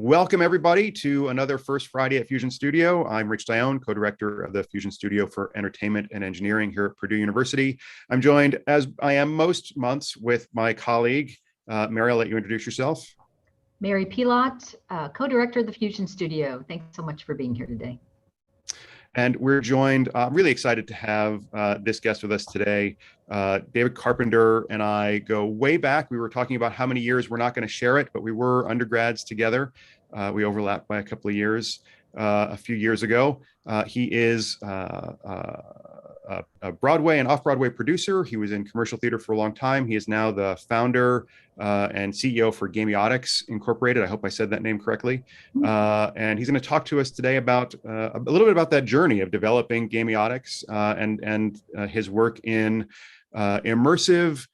Welcome, everybody, to another First Friday at Fusion Studio. I'm Rich Dione, co-director of the Fusion Studio for Entertainment and Engineering here at Purdue University. I'm joined, as I am most months, with my colleague. Mary, I'll let you introduce yourself. Mary Pilot, co-director of the Fusion Studio. Thanks so much for being here today. And we're joined, really excited to have this guest with us today. David Carpenter and I go way back. We were talking about how many years. We're not going to share it, but we were undergrads together. We overlapped by a couple of years a few years ago. He is a Broadway and off-Broadway producer. He was in commercial theater for a long time. He is now the founder and CEO for Gamiotics Incorporated. I hope I said that name correctly. And he's going to talk to us today about a little bit about that journey of developing Gamiotics and his work in immersive,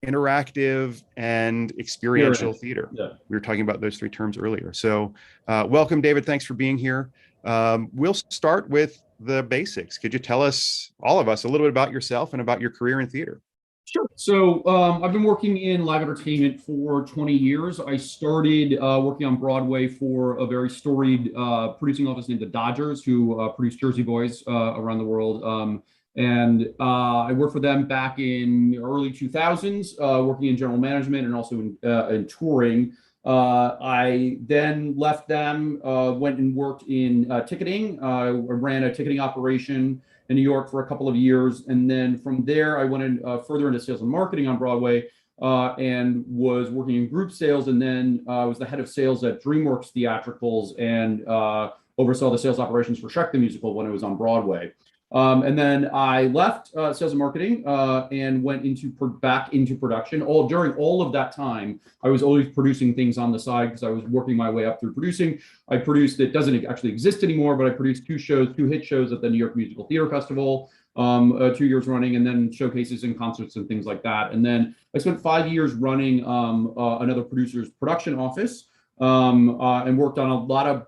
interactive, and experiential theater. Yeah. We were talking about those three terms earlier. So welcome, David. Thanks for being here. We'll start with the basics. Could you tell us, all of us, a little bit about yourself and about your career in theater? Sure. So I've been working in live entertainment for 20 years. I started working on Broadway for a very storied producing office named the Dodgers, who produce Jersey Boys around the world. And I worked for them back in the early 2000s, working in general management and also in touring. I then left them, went and worked in ticketing. I ran a ticketing operation in New York for a couple of years. And then from there, I went in, further into sales and marketing on Broadway and was working in group sales. And then I was the head of sales at DreamWorks Theatricals and oversaw the sales operations for Shrek the Musical when it was on Broadway. And then I left sales and marketing and went back into production. During all of that time, I was always producing things on the side because I was working my way up through producing. I produced, it doesn't actually exist anymore, but I produced two hit shows at the New York Musical Theater Festival, 2 years running, and then showcases and concerts and things like that. And then I spent 5 years running another producer's production office. And worked on a lot of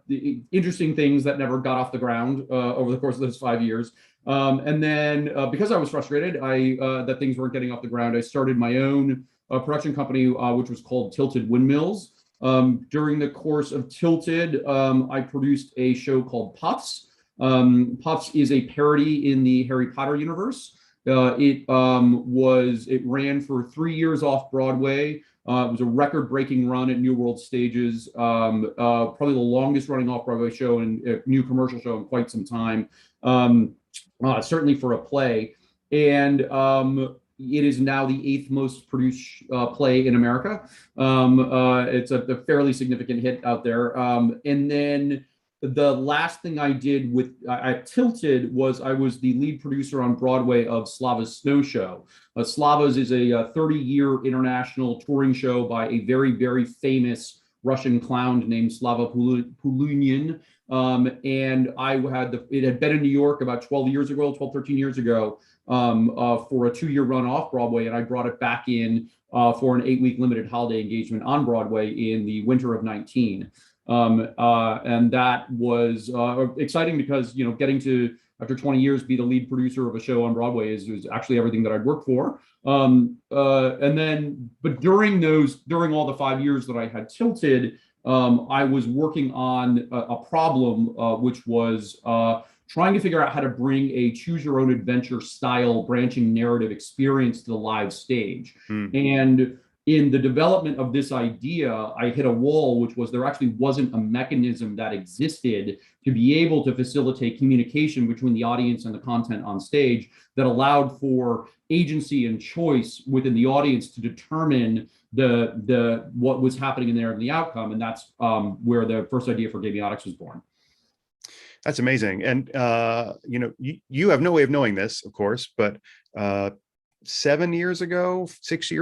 interesting things that never got off the ground over the course of those 5 years. And then because I was frustrated that things weren't getting off the ground, I started my own production company, which was called Tilted Windmills. During the course of Tilted, I produced a show called Puffs. Puffs is a parody in the Harry Potter universe. It ran for 3 years off Broadway. It was a record-breaking run at New World Stages, probably the longest running off-Broadway show and new commercial show in quite some time, certainly for a play. And it is now the 8th most produced play in America. It's a fairly significant hit out there. And then the last thing I did at Tilted was I was the lead producer on Broadway of Slava's Snow Show. Slava's is a 30-year international touring show by a very, very famous Russian clown named Slava Pulunin. And it had been in New York about 13 years ago, for a 2-year run off Broadway. And I brought it back in for an 8-week limited holiday engagement on Broadway in the winter of 19. And that was exciting because, getting to, after 20 years, be the lead producer of a show on Broadway is actually everything that I'd worked for. But during all the 5 years that I had Tilted, I was working on a problem, which was trying to figure out how to bring a choose your own adventure style branching narrative experience to the live stage. And in the development of this idea, I hit a wall, which was there actually wasn't a mechanism that existed to be able to facilitate communication between the audience and the content on stage that allowed for agency and choice within the audience to determine what was happening in there and the outcome. And that's where the first idea for Gamiotics was born. That's amazing. And you have no way of knowing this, of course, but 6 years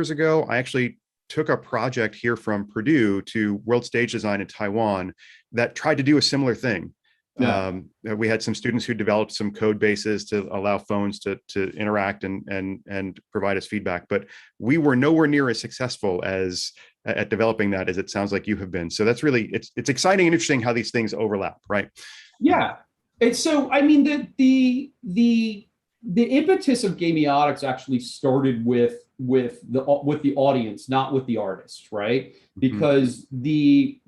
ago, I actually took a project here from Purdue to World Stage Design in Taiwan that tried to do a similar thing. Yeah. We had some students who developed some code bases to allow phones to interact and provide us feedback, but we were nowhere near as successful at developing that as it sounds like you have been. So that's really, it's exciting and interesting how these things overlap, right? Yeah. And so, I mean, the impetus of Gamiotics actually started with the audience, not with the artist, right? Mm-hmm. Because the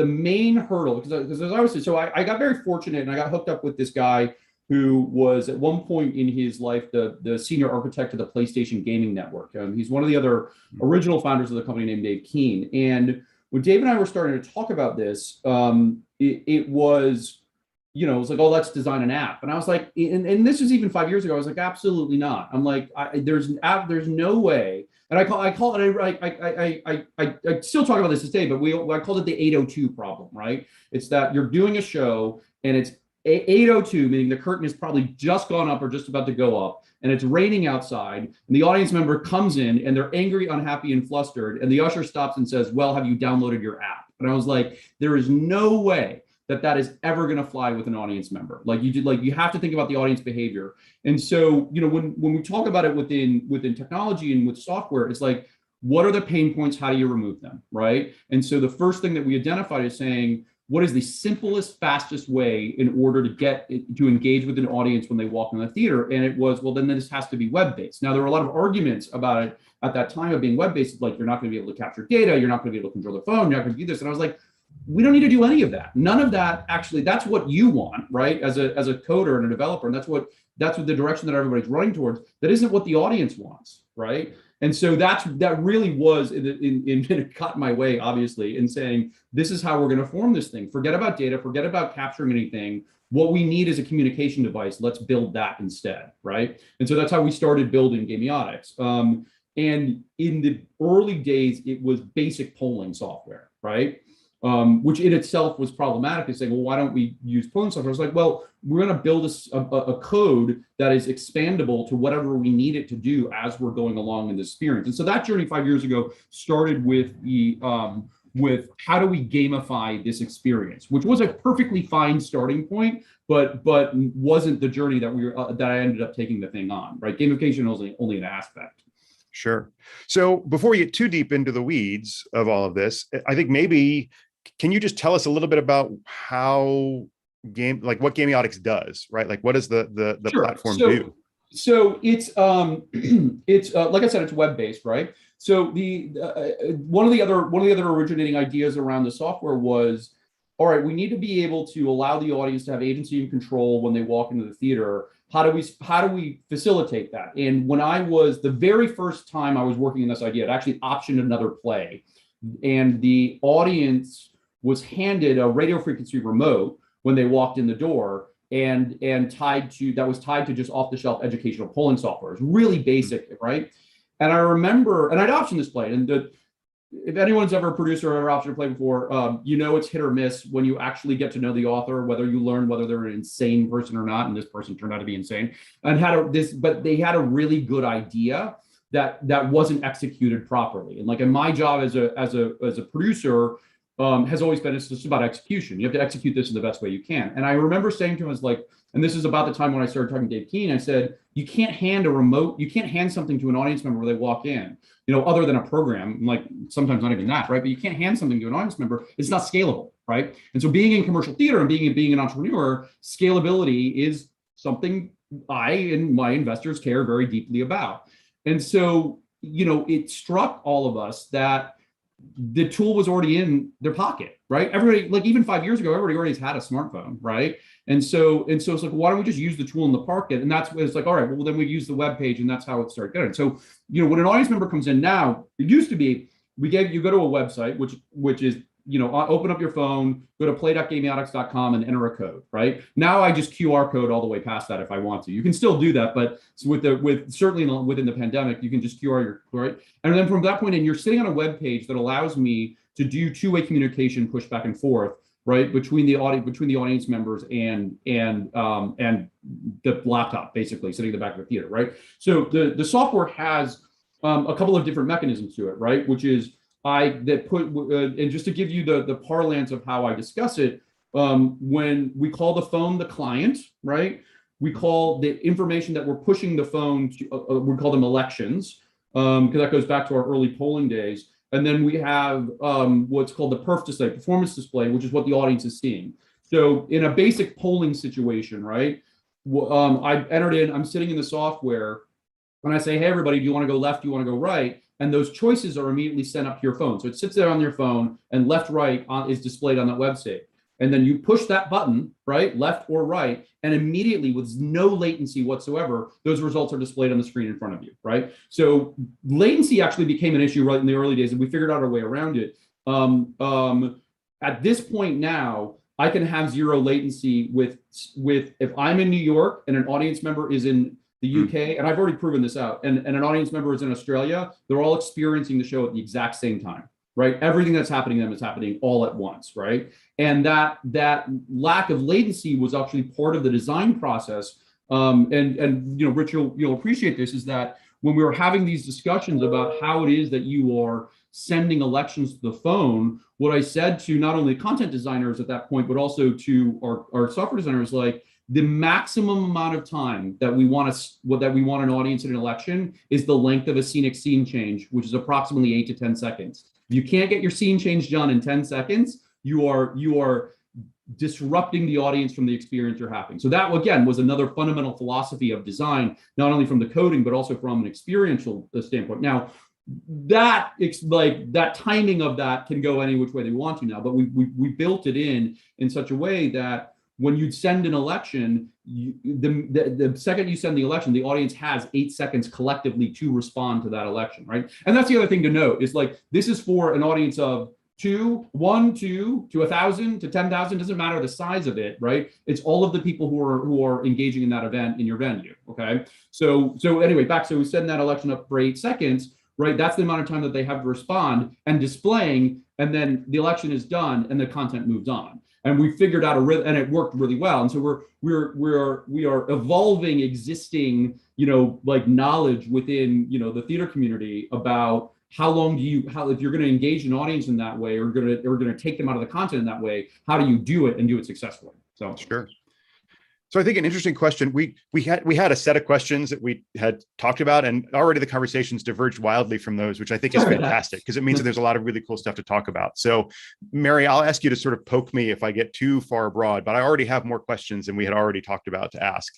main hurdle, because as I was saying, so I got very fortunate and I got hooked up with this guy who was at one point in his life the senior architect of the PlayStation Gaming Network. He's one of the other original founders of the company named Dave Keane. And when Dave and I were starting to talk about this, it was, it was like, oh, let's design an app. And I was like, and this was even 5 years ago. I was like, absolutely not. I'm like, there's no way. And I still talk about this today, but I called it the 802 problem, right? It's that you're doing a show and it's 802, meaning the curtain is probably just gone up or just about to go up, and it's raining outside, and the audience member comes in and they're angry, unhappy, and flustered, and the usher stops and says, well, have you downloaded your app? And I was like, there is no way that is ever going to fly with an audience member. You have to think about the audience behavior. And so, when we talk about it within technology and with software, it's like, what are the pain points? How do you remove them, right? And so the first thing that we identified is saying, what is the simplest, fastest way in order to engage with an audience when they walk in the theater? And it was, well, then this has to be web-based. Now, there were a lot of arguments about it at that time of being web-based, like you're not going to be able to capture data, you're not going to be able to control the phone, you're not going to do this. And I was like, we don't need to do any of that. None of that, actually, that's what you want, right? As a coder and a developer, and that's what the direction that everybody's running towards. That isn't what the audience wants, right? And so that really was it got in my way, obviously, in saying, this is how we're going to form this thing. Forget about data, forget about capturing anything. What we need is a communication device. Let's build that instead, right? And so that's how we started building Gamiotics. And in the early days, it was basic polling software, right? Which in itself was problematic, is saying, well, why don't we use polling software? I was like, well, we're going to build a code that is expandable to whatever we need it to do as we're going along in this experience. And so that journey 5 years ago started with with how do we gamify this experience, which was a perfectly fine starting point, but wasn't the journey that I ended up taking the thing on, right? Gamification was only an aspect. Sure. So before we get too deep into the weeds of all of this, I think maybe, can you just tell us a little bit about how what Gamiotics does, right? Like, what does the Sure. platform do? So it's like I said, it's web-based, right? So one of the other originating ideas around the software was, all right, we need to be able to allow the audience to have agency and control when they walk into the theater. How do we facilitate that? And when the very first time I was working on this idea, it actually optioned another play, and the audience was handed a radio frequency remote when they walked in the door, and tied to just off-the-shelf educational polling software. It's really basic, right? And I remember, and I'd optioned this play, and if anyone's ever a producer or ever optioned a play before, it's hit or miss when you actually get to know the author, whether you learn whether they're an insane person or not, and this person turned out to be insane, but they had a really good idea that wasn't executed properly. And my job as a producer has always been, it's just about execution. You have to execute this in the best way you can. And I remember saying to him, and this is about the time when I started talking to Dave Keane, I said, you can't hand something to an audience member where they walk in, other than a program, like sometimes not even that, right? But you can't hand something to an audience member. It's not scalable, right? And so being in commercial theater and being an entrepreneur, scalability is something I and my investors care very deeply about. And so, it struck all of us that the tool was already in their pocket, right? Everybody, even 5 years ago, everybody already has had a smartphone, right? And so it's like, why don't we just use the tool in the pocket? And that's it's like, all right, well, then we use the web page, and that's how it started going. So, when an audience member comes in now, it used to be, you go to a website, which is, open up your phone, go to play.gamiotics.com and enter a code, right? Now I just QR code all the way past that if I want to. You can still do that, but certainly within the pandemic, you can just QR your, right? And then from that point in, you're sitting on a web page that allows me to do two-way communication, push back and forth, right, between the audience members and the laptop, basically sitting in the back of the theater, right? So the software has a couple of different mechanisms to it, right? Which is and just to give you the parlance of how I discuss it, when we call the phone the client, right? We call the information that we're pushing the phone to, we call them elections, because that goes back to our early polling days. And then we have what's called the perf display, performance display, which is what the audience is seeing. So in a basic polling situation, right? I entered in, I'm sitting in the software, when I say, hey, everybody, do you want to go left? Do you want to go right? And those choices are immediately sent up to your phone. So it sits there on your phone, and left, right is displayed on that website. And then you push that button, right, left or right, and immediately with no latency whatsoever, those results are displayed on the screen in front of you, right? So latency actually became an issue right in the early days, and we figured out our way around it. At this point now, I can have zero latency with if I'm in New York and an audience member is in the UK, and I've already proven this out, and an audience member is in Australia, they're all experiencing the show at the exact same time, right? Everything that's happening to them is happening all at once, right? And that lack of latency was actually part of the design process. And you know, Rich, you'll appreciate this, is that when we were having these discussions about how it is that you are sending elections to the phone, what I said to not only content designers at that point, but also to our software designers, like, the maximum amount of time that we want an audience in an election is the length of a scenic scene change, which is approximately 8 to 10 seconds. If you can't get your scene change done in 10 seconds, you are disrupting the audience from the experience you're having. So that, again, was another fundamental philosophy of design, not only from the coding, but also from an experiential standpoint. Now, that timing of that can go any which way they want to now, but we built it in such a way that when you'd send an election, the second you send the election, the audience has 8 seconds collectively to respond to that election, right? And that's the other thing to note, is like, this is for an audience of 1, 2 to 1,000 to 10,000, doesn't matter the size of it, right? It's all of the people who are engaging in that event in your venue, okay? So anyway, so we send that election up for 8 seconds, right? That's the amount of time that they have to respond and displaying, and then the election is done and the content moves on. And we figured out and it worked really well. And so we are evolving existing, like, knowledge within, the theater community about if you're going to engage an audience in that way, or going to take them out of the content in that way, how do you do it and do it successfully? So sure. So I think an interesting question, we had a set of questions that we had talked about, and already the conversations diverged wildly from those, which I think is fantastic, because it means that there's a lot of really cool stuff to talk about. So Mary, I'll ask you to sort of poke me if I get too far abroad, but I already have more questions than we had already talked about to ask.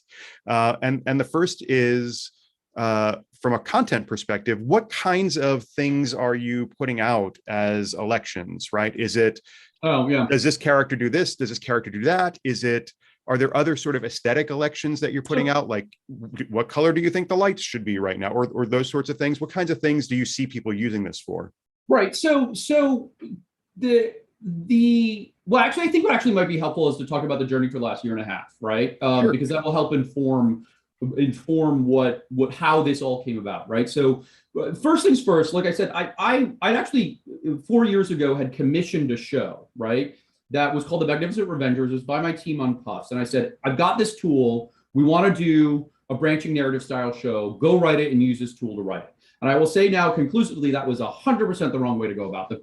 And the first is, from a content perspective, what kinds of things are you putting out as elections, right? Is it, does this character do this? Does this character do that? Are there other sort of aesthetic elections that you're putting out? Like, what color do you think the lights should be right now? Or those sorts of things? What kinds of things do you see people using this for? Right. So actually, I think what actually might be helpful is to talk about the journey for the last year and a half, right? Sure. Because that will help inform how this all came about, right? So first things first, like I said, I actually 4 years ago had commissioned a show, right? That was called The Magnificent Revengers. It was by my team on Puffs. And I said, I've got this tool. We want to do a branching narrative style show. Go write it and use this tool to write it. And I will say now conclusively, that was 100% the wrong way to go about the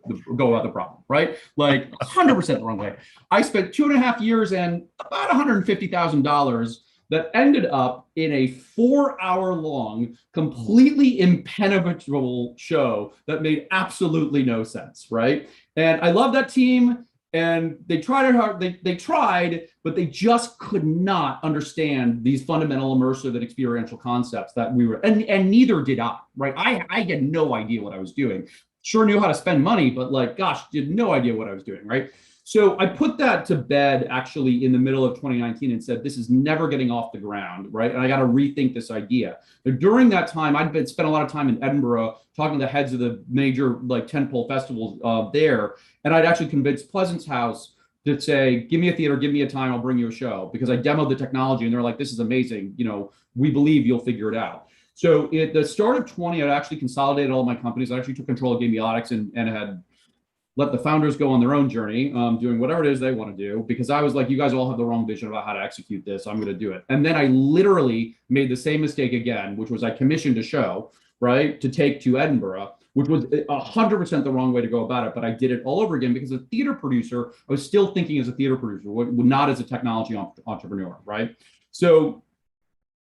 problem, right? Like 100% the wrong way. I spent 2.5 years and about $150,000 that ended up in a 4-hour-long, completely impenetrable show that made absolutely no sense, right? And I love that team. And they tried hard. They tried, but they just could not understand these fundamental immersive and experiential concepts that we were, and neither did I, right? I had no idea what I was doing. Sure knew how to spend money, but like, gosh, did no idea what I was doing, right? So I put that to bed actually in the middle of 2019 and said, this is never getting off the ground, right? And I got to rethink this idea. But during that time, I'd spent a lot of time in Edinburgh talking to the heads of the major like tentpole festivals there. And I'd actually convinced Pleasance House to say, give me a theater, give me a time, I'll bring you a show. Because I demoed the technology and they're like, this is amazing. We believe you'll figure it out. So at the start of 20, I'd actually consolidated all my companies. I actually took control of Gamiotics and had let the founders go on their own journey, doing whatever it is they want to do, because I was like, you guys all have the wrong vision about how to execute this. I'm going to do it. And then I literally made the same mistake again, which was I commissioned a show, right, to take to Edinburgh, which was 100% the wrong way to go about it. But I did it all over again because as a theater producer, I was still thinking as a theater producer, not as a technology entrepreneur, right? So,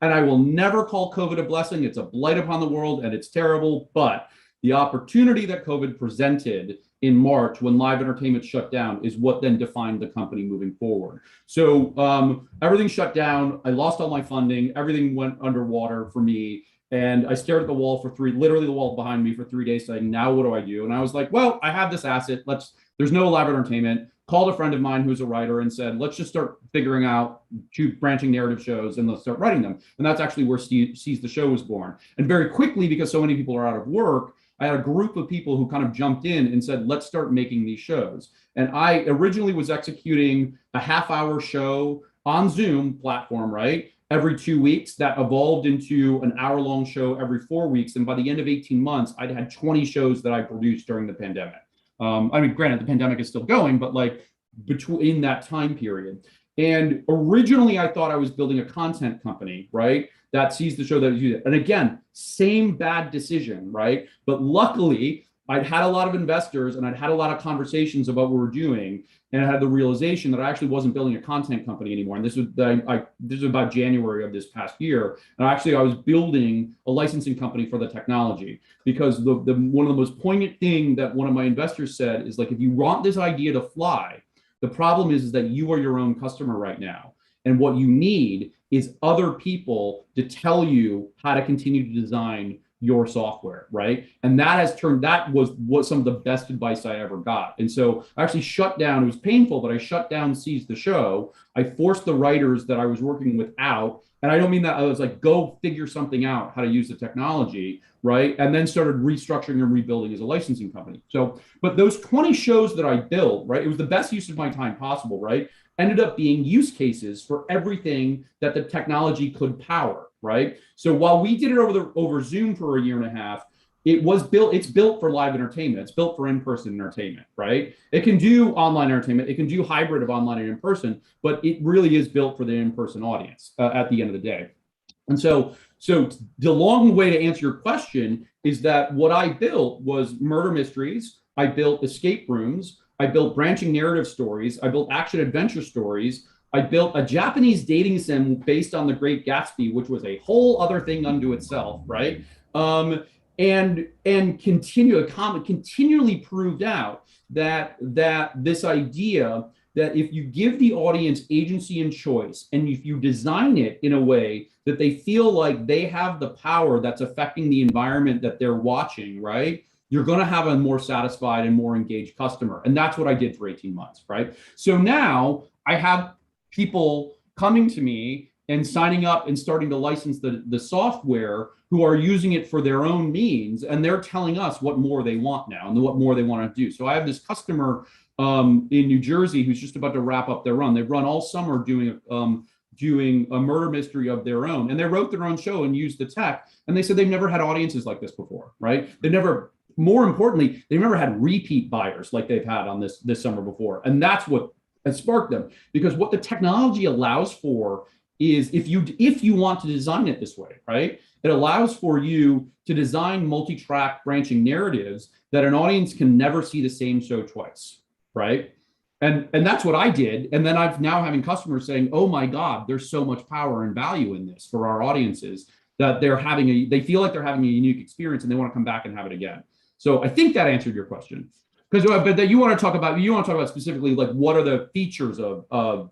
and I will never call COVID a blessing. It's a blight upon the world and it's terrible. But the opportunity that COVID presented in March when live entertainment shut down is what then defined the company moving forward. So everything shut down. I lost all my funding. Everything went underwater for me. And I stared at the wall literally the wall behind me for 3 days saying, now what do I do? And I was like, well, I have this asset. There's no elaborate entertainment. Called a friend of mine who's a writer and said, let's just start figuring out 2 branching narrative shows and let's start writing them. And that's actually where Seize the Show was born. And very quickly, because so many people are out of work, I had a group of people who kind of jumped in and said, let's start making these shows. And I originally was executing a half-hour show on Zoom platform, right? Every 2 weeks. That evolved into an hour-long show every 4 weeks. And by the end of 18 months, I'd had 20 shows that I produced during the pandemic. I mean, granted, the pandemic is still going, but like between that time period. And originally I thought I was building a content company, right? That sees the show that you did. And again, same bad decision, right? But luckily I'd had a lot of investors and I'd had a lot of conversations about what we're doing. And I had the realization that I actually wasn't building a content company anymore. And this was about January of this past year. And actually I was building a licensing company for the technology, because one of the most poignant thing that one of my investors said is like, if you want this idea to fly, the problem is that you are your own customer right now. And what you need is other people to tell you how to continue to design your software, right? And that was some of the best advice I ever got. And so I actually shut down, it was painful, but I shut down Seize the Show. I forced the writers that I was working with out. And I don't mean that I was like, go figure something out, how to use the technology, right? And then started restructuring and rebuilding as a licensing company. So, but those 20 shows that I built, right? It was the best use of my time possible, right? Ended up being use cases for everything that the technology could power, right? So while we did it over Zoom for a year and a half, it's built for live entertainment. It's built for in-person entertainment, right? It can do online entertainment. It can do hybrid of online and in-person, but it really is built for the in-person audience at the end of the day. And so the long way to answer your question is that what I built was murder mysteries. I built escape rooms. I built branching narrative stories. I built action adventure stories. I built a Japanese dating sim based on The Great Gatsby, which was a whole other thing unto itself, right? And continually proved out that this idea that if you give the audience agency and choice, and if you design it in a way that they feel like they have the power that's affecting the environment that they're watching, right? You're going to have a more satisfied and more engaged customer. And that's what I did for 18 months, right? So now I have people coming to me and signing up and starting to license the software who are using it for their own means. And they're telling us what more they want now and what more they want to do. So I have this customer in New Jersey who's just about to wrap up their run. They've run all summer doing a murder mystery of their own. And they wrote their own show and used the tech. And they said they've never had audiences like this before, right? More importantly, they've never had repeat buyers like they've had on this summer before. And that's what has sparked them. Because what the technology allows for is if you want to design it this way, right? It allows for you to design multi-track branching narratives that an audience can never see the same show twice, right? And that's what I did. And then I'm now having customers saying, oh my God, there's so much power and value in this for our audiences that they feel like they're having a unique experience and they want to come back and have it again. So I think that answered your question. But that you want to talk about specifically, like, what are the features of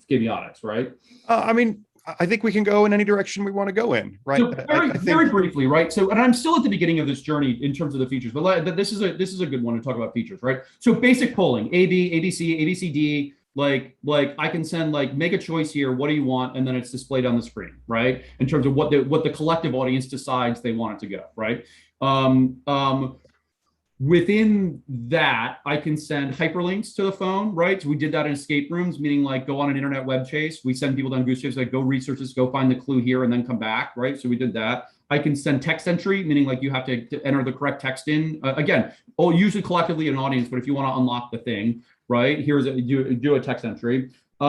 Gamiotics, right? I mean, I think we can go in any direction we want to go in, right? So very briefly, right? So, and I'm still at the beginning of this journey in terms of the features, but this is a good one to talk about features, right? So basic polling, A, B, ABC, ABCD, like I can send, like, make a choice here. What do you want? And then it's displayed on the screen, right? In terms of what the collective audience decides they want it to go, right? Within that, I can send hyperlinks to the phone, right? So we did that in escape rooms, meaning like go on an internet web chase. We send people down goose chase, like go research this, go find the clue here, and then come back, right? So we did that. I can send text entry, meaning like you have to enter the correct text in. Again, usually collectively an audience, but if you want to unlock the thing, right? Do a text entry. We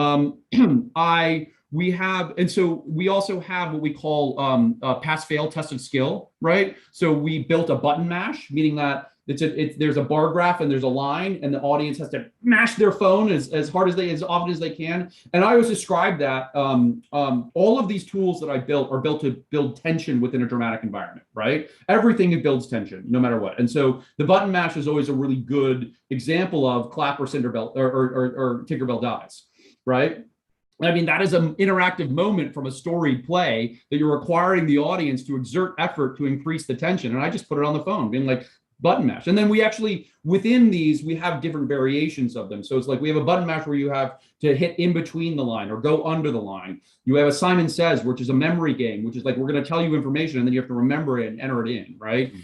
also have what we call pass-fail test of skill, right? So we built a button mash, meaning that there's a bar graph and there's a line, and the audience has to mash their phone as often as they can. And I always describe that all of these tools that I built are built to build tension within a dramatic environment, right? Everything builds tension, no matter what. And so the button mash is always a really good example of clap or Tinkerbell dies, right? I mean, that is an interactive moment from a storied play that you're requiring the audience to exert effort to increase the tension. And I just put it on the phone, being like, button mash. And then we actually, within these, we have different variations of them. So it's like we have a button mash where you have to hit in between the line or go under the line. You have a Simon Says, which is a memory game, which is like, we're going to tell you information and then you have to remember it and enter it in, right?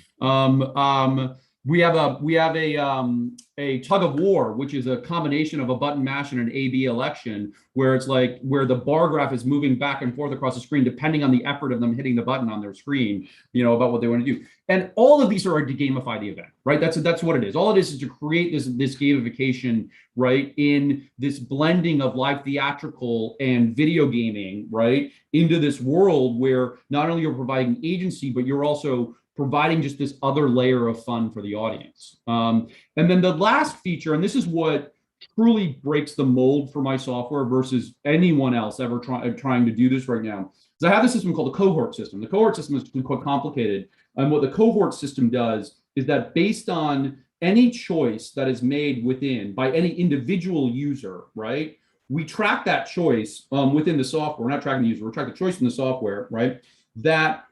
We have a tug of war, which is a combination of a button mash and an A/B election, where it's like where the bar graph is moving back and forth across the screen, depending on the effort of them hitting the button on their screen, you know, about what they want to do. And all of these are to gamify the event, right? That's what it is. All it is to create this gamification, right, in this blending of live theatrical and video gaming, right, into this world where not only you're providing agency, but you're also providing just this other layer of fun for the audience. And then the last feature, and this is what truly breaks the mold for my software versus anyone else ever trying to do this right now, is I have this system called the Cohort System. The Cohort System is quite complicated. And what the Cohort System does is that based on any choice that is made within by any individual user, right, we track that choice within the software. We're not tracking the user, we're tracking the choice in the software, right, that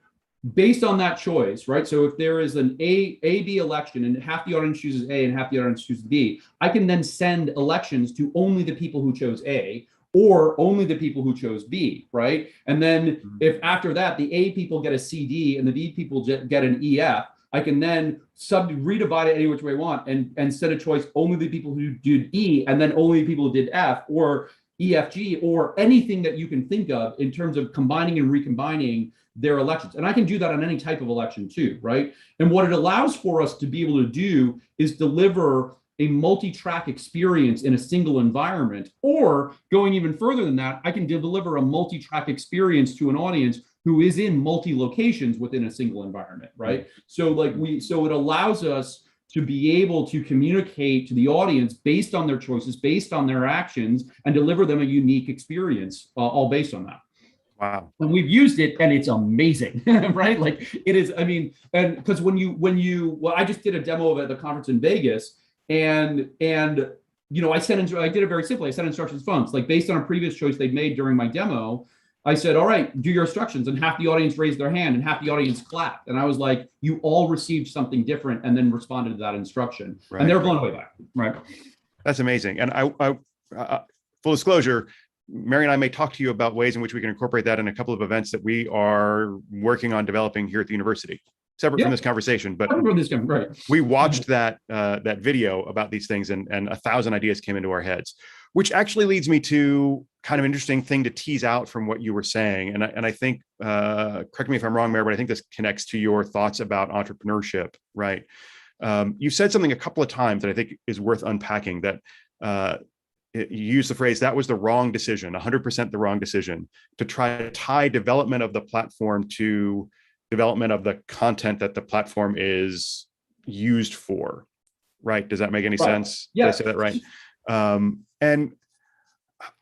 based on that choice, right? So if there is an A/B election and half the audience chooses A and half the audience chooses B, I can then send elections to only the people who chose A or only the people who chose B, right? And then if after that, the A people get a CD and the B people get an EF, I can then redivide it any which way I want and set a choice only the people who did E and then only the people who did F or EFG or anything that you can think of in terms of combining and recombining their elections. And I can do that on any type of election too, right? And what it allows for us to be able to do is deliver a multi-track experience in a single environment, or going even further than that, I can deliver a multi-track experience to an audience who is in multi-locations within a single environment, right? So it allows us to be able to communicate to the audience based on their choices, based on their actions, and deliver them a unique experience, all based on that. Wow. And we've used it and it's amazing, right? Like it is, I mean, and because well, I just did a demo of it at the conference in Vegas and you know, I did it very simply. I sent instructions phones, like based on a previous choice they'd made during my demo. I said, all right, do your instructions. And half the audience raised their hand and half the audience clapped. And I was like, you all received something different and then responded to that instruction. Right. And they were blown away by it, right? That's amazing. And I full disclosure, Mary and I may talk to you about ways in which we can incorporate that in a couple of events that we are working on developing here at the university, separate from this conversation. But right. We watched that video about these things and 1,000 ideas came into our heads, which actually leads me to kind of an interesting thing to tease out from what you were saying. And I think, correct me if I'm wrong, Mary, but I think this connects to your thoughts about entrepreneurship, right? You said something a couple of times that I think is worth unpacking, that you used the phrase, that was the wrong decision, 100% the wrong decision, to try to tie development of the platform to development of the content that the platform is used for, right? Does that make any sense? Yeah. Did I say that right? And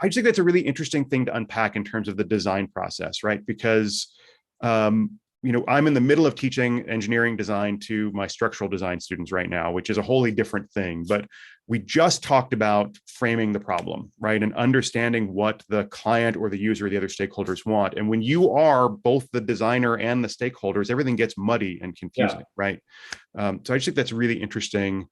I just think that's a really interesting thing to unpack in terms of the design process, right? Because, you know, I'm in the middle of teaching engineering design to my structural design students right now, which is a wholly different thing. But we just talked about framing the problem, right? And understanding what the client or the user or the other stakeholders want. And when you are both the designer and the stakeholders, everything gets muddy and confusing, right? So I just think that's really interesting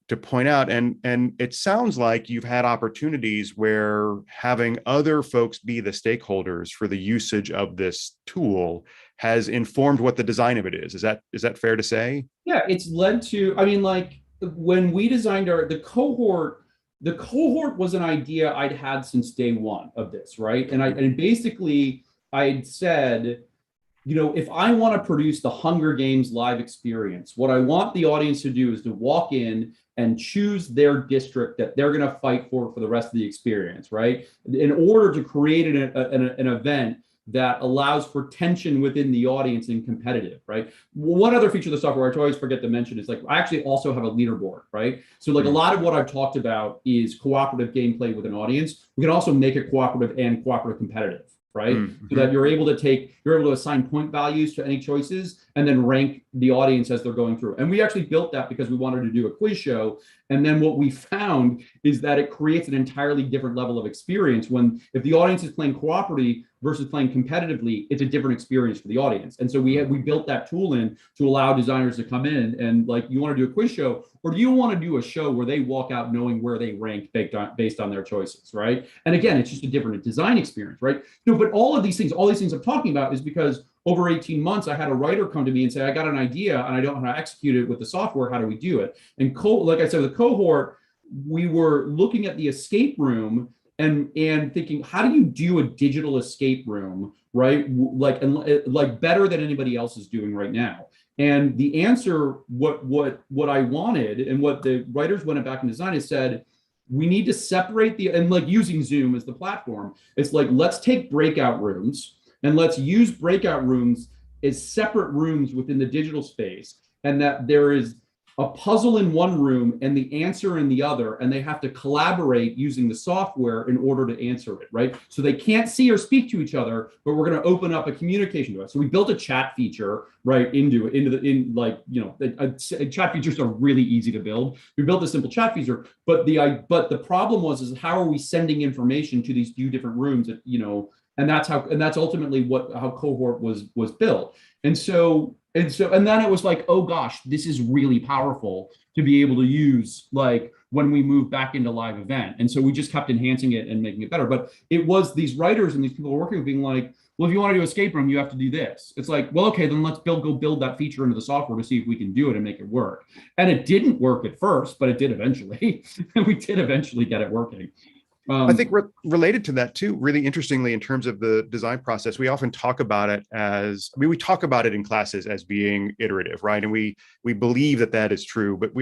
to point out. And it sounds like you've had opportunities where having other folks be the stakeholders for the usage of this tool has informed what the design of it is. Is that fair to say? Yeah, it's led to, I mean, like when we designed the cohort was an idea I'd had since day one of this, right? And basically I'd said, you know, if I want to produce the Hunger Games live experience, what I want the audience to do is to walk in and choose their district that they're going to fight for the rest of the experience, right? In order to create an event that allows for tension within the audience and competitive, right? One other feature of the software I always forget to mention is like, I actually also have a leaderboard, right? So like a lot of what I've talked about is cooperative gameplay with an audience. We can also make it cooperative and cooperative competitive, right? So that you're able to assign point values to any choices and then rank the audience as they're going through. And we actually built that because we wanted to do a quiz show. And then what we found is that it creates an entirely different level of experience when, if the audience is playing cooperatively versus playing competitively, it's a different experience for the audience. And so we built that tool in to allow designers to come in and, like, you want to do a quiz show, or do you want to do a show where they walk out knowing where they rank based on their choices, right? And again, it's just a different design experience, right? No, but all these things I'm talking about is because over 18 months, I had a writer come to me and say, I got an idea and I don't know how to execute it with the software. How do we do it? And like I said, with Cohort, we were looking at the escape room and thinking, how do you do a digital escape room, right? Like better than anybody else is doing right now. And the answer, what I wanted and what the writers went back and designed is said, we need to separate and like using Zoom as the platform. It's like, let's take breakout rooms and let's use breakout rooms as separate rooms within the digital space, and that there is a puzzle in one room and the answer in the other, and they have to collaborate using the software in order to answer it, right? So they can't see or speak to each other, but we're going to open up a communication to it. So we built a chat feature right chat features are really easy to build. We built a simple chat feature, but the problem was how are we sending information to these few different rooms that, and that's ultimately how Cohort was built. And then it was like, oh gosh, this is really powerful to be able to use, like, when we move back into live event. And so we just kept enhancing it and making it better. But it was these writers and these people working with being like, well, if you want to do escape room, you have to do this. It's like, well, okay, then let's go build that feature into the software to see if we can do it and make it work. And it didn't work at first, but it did eventually. And we did eventually get it working. I think related to that too, really interestingly, in terms of the design process, we often talk about it we talk about it in classes as being iterative, right? And we believe that is true, but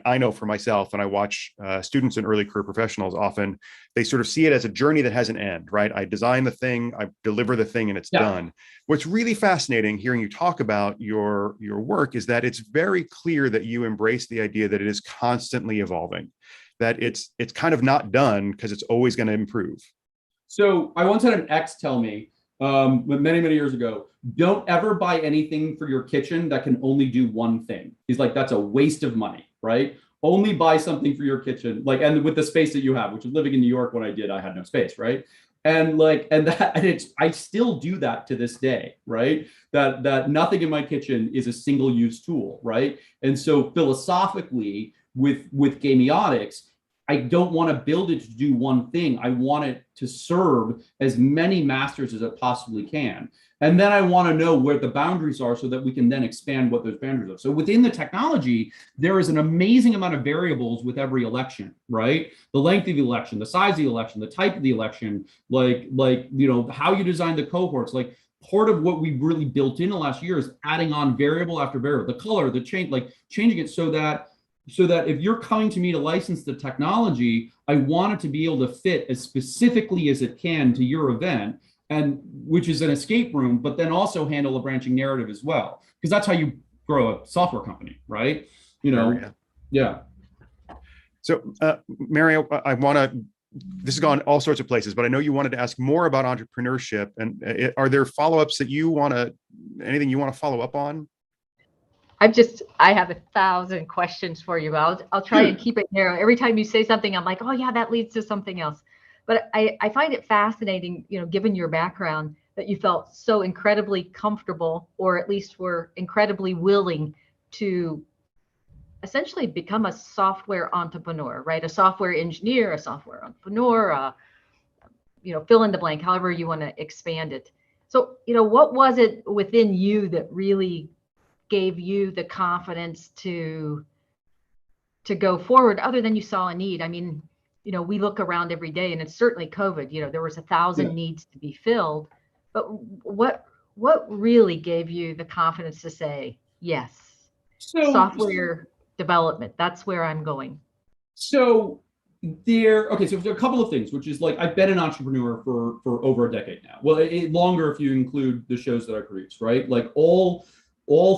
I know for myself, and I watch students and early career professionals, often they sort of see it as a journey that has an end, right? I design the thing, I deliver the thing, and it's done. What's really fascinating hearing you talk about your work is that it's very clear that you embrace the idea that it is constantly evolving, that it's kind of not done because it's always going to improve. So I once had an ex tell me many, many years ago, don't ever buy anything for your kitchen that can only do one thing. He's like, that's a waste of money, right? Only buy something for your kitchen, and with the space that you have, which is living in New York when I did, I had no space, right? I still do that to this day, right? That nothing in my kitchen is a single use tool, right? And so philosophically, with Gamiotics, I don't want to build it to do one thing. I want it to serve as many masters as it possibly can. And then I want to know where the boundaries are so that we can then expand what those boundaries are. So within the technology, there is an amazing amount of variables with every election, right? The length of the election, the size of the election, the type of the election, how you design the cohorts. Like, part of what we really built in the last year is adding on variable after variable, the color, the change, changing it so that if you're coming to me to license the technology, I want it to be able to fit as specifically as it can to your event, and which is an escape room, but then also handle a branching narrative as well, because that's how you grow a software company, right? Yeah. So, Mario, this has gone all sorts of places, but I know you wanted to ask more about entrepreneurship, and are there follow-ups that anything you want to follow up on? I have 1,000 questions for you. I'll try and keep it narrow. Every time you say something, I'm like, oh yeah, that leads to something else. But I find it fascinating, given your background, that you felt so incredibly comfortable, or at least were incredibly willing to essentially become a software entrepreneur, right? A software engineer, a software entrepreneur, fill in the blank, however you want to expand it. So, what was it within you that really gave you the confidence to go forward, other than you saw a need? I mean, we look around every day, and it's certainly COVID, there was 1,000 needs to be filled, but what really gave you the confidence to say, yes, software development, that's where I'm going? So there are a couple of things, which is, like, I've been an entrepreneur for over a decade now. Well, longer if you include the shows that I produce, right? Like, all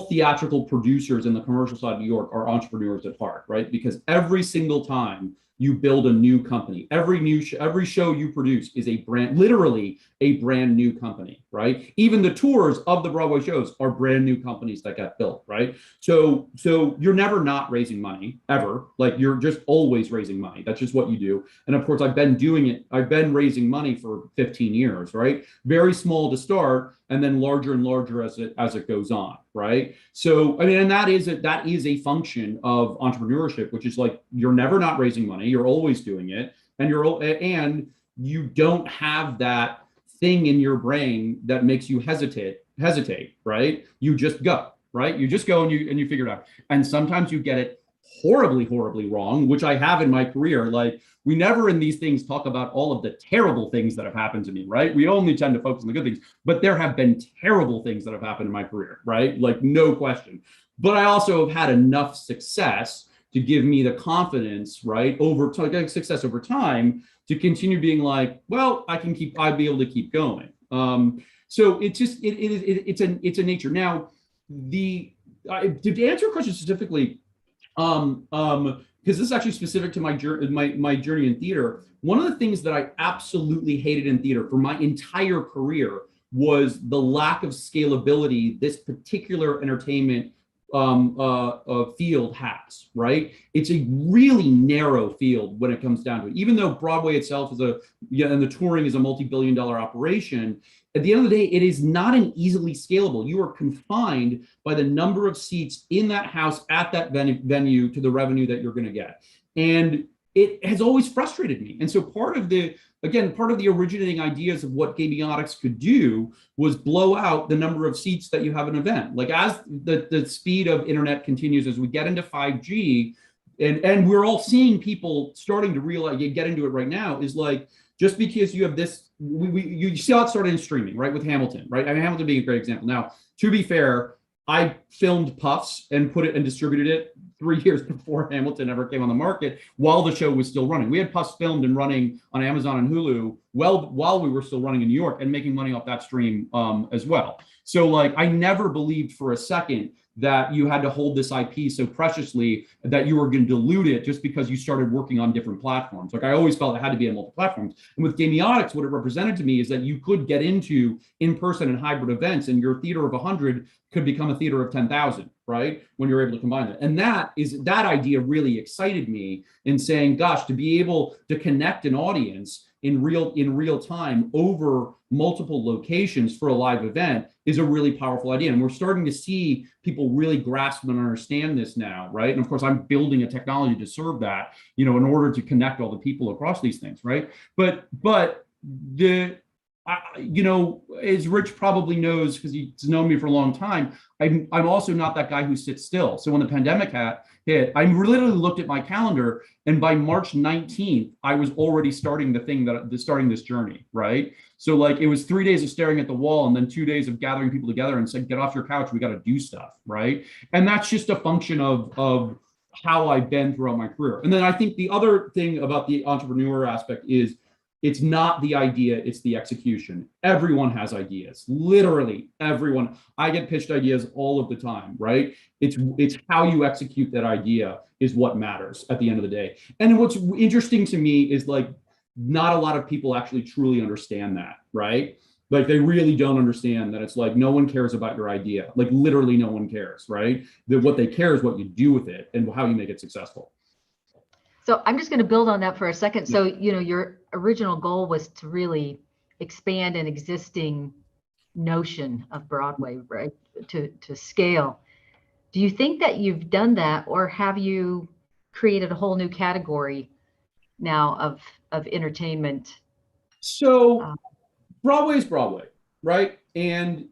theatrical producers in the commercial side of New York are entrepreneurs at heart, right? Because every single time you build a new company. Every show you produce is literally a brand new company, right? Even the tours of the Broadway shows are brand new companies that got built, right? So you're never not raising money, ever. Like, you're just always raising money. That's just what you do. And of course, I've been doing it. I've been raising money for 15 years, right? Very small to start, and then larger and larger as it goes on, right? So, I mean, and that is a function of entrepreneurship, which is like, you're never not raising money, you're always doing it, and you don't have that thing in your brain that makes you hesitate, right? You just go, right? You just go and you figure it out. And sometimes you get it horribly, horribly wrong, which I have in my career. Like, we never in these things talk about all of the terrible things that have happened to me, right? We only tend to focus on the good things, but there have been terrible things that have happened in my career, right? Like, no question. But I also have had enough success to give me the confidence, right, success over time, to continue being like, well, I'd be able to keep going. So it's a nature. Now, to answer your question specifically, because this is actually specific to my journey in theater. One of the things that I absolutely hated in theater for my entire career was the lack of scalability this particular entertainment field has, right? It's a really narrow field when it comes down to it. Even though Broadway itself is and the touring is a multi-billion-dollar operation, at the end of the day, it is not an easily scalable. You are confined by the number of seats in that house at that venue to the revenue that you're going to get. And it has always frustrated me. And so part of the originating ideas of what Gamiotics could do was blow out the number of seats that you have an event. Like, as the speed of internet continues, as we get into 5G, and we're all seeing people starting to realize, get into it right now, is like, just because you have this, you see how it started in streaming, right? With Hamilton, right? I mean, Hamilton being a great example. Now, to be fair, I filmed Puffs and put it and distributed it 3 years before Hamilton ever came on the market, while the show was still running. We had Puffs filmed and running on Amazon and Hulu while we were still running in New York and making money off that stream as well. So, like, I never believed for a second that you had to hold this IP so preciously that you were going to dilute it just because you started working on different platforms. Like, I always felt it had to be on multiple platforms. And with Gamiotics, what it represented to me is that you could get into in-person and hybrid events, and your theater of 100 could become a theater of 10,000, right? When you're able to combine it. And that idea really excited me in saying, gosh, to be able to connect an audience in real time over multiple locations for a live event is a really powerful idea. And we're starting to see people really grasp and understand this now, right? And of course, I'm building a technology to serve that, in order to connect all the people across these things, right? But as Rich probably knows, because he's known me for a long time, I'm also not that guy who sits still. So when the pandemic hit, I literally looked at my calendar, and by March 19th, I was already starting this journey, right? So, like, it was 3 days of staring at the wall, and then 2 days of gathering people together and saying, get off your couch, we got to do stuff, right? And that's just a function of how I've been throughout my career. And then I think the other thing about the entrepreneur aspect is, it's not the idea, it's the execution. Everyone has ideas, literally everyone. I get pitched ideas all of the time, right? It's how you execute that idea is what matters at the end of the day. And what's interesting to me is, like, not a lot of people actually truly understand that, right? Like, they really don't understand that it's like, no one cares about your idea. Like, literally no one cares, right? That what they care is what you do with it and how you make it successful. So I'm just going to build on that for a second. So, your original goal was to really expand an existing notion of Broadway, right? To scale. Do you think that you've done that, or have you created a whole new category now of entertainment? So Broadway is Broadway, right? And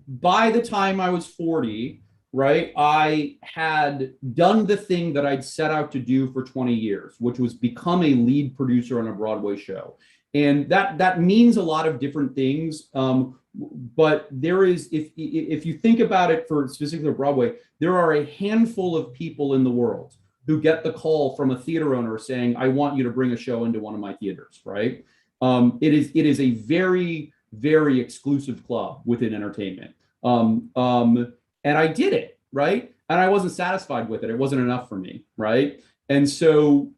by the time I was 40, right, I had done the thing that I'd set out to do for 20 years, which was become a lead producer on a Broadway show. And that means a lot of different things. But there is, if you think about it for specifically Broadway, there are a handful of people in the world who get the call from a theater owner saying, I want you to bring a show into one of my theaters, right? It is a very, very exclusive club within entertainment. And I did it, right? And I wasn't satisfied with it. It wasn't enough for me, right? And so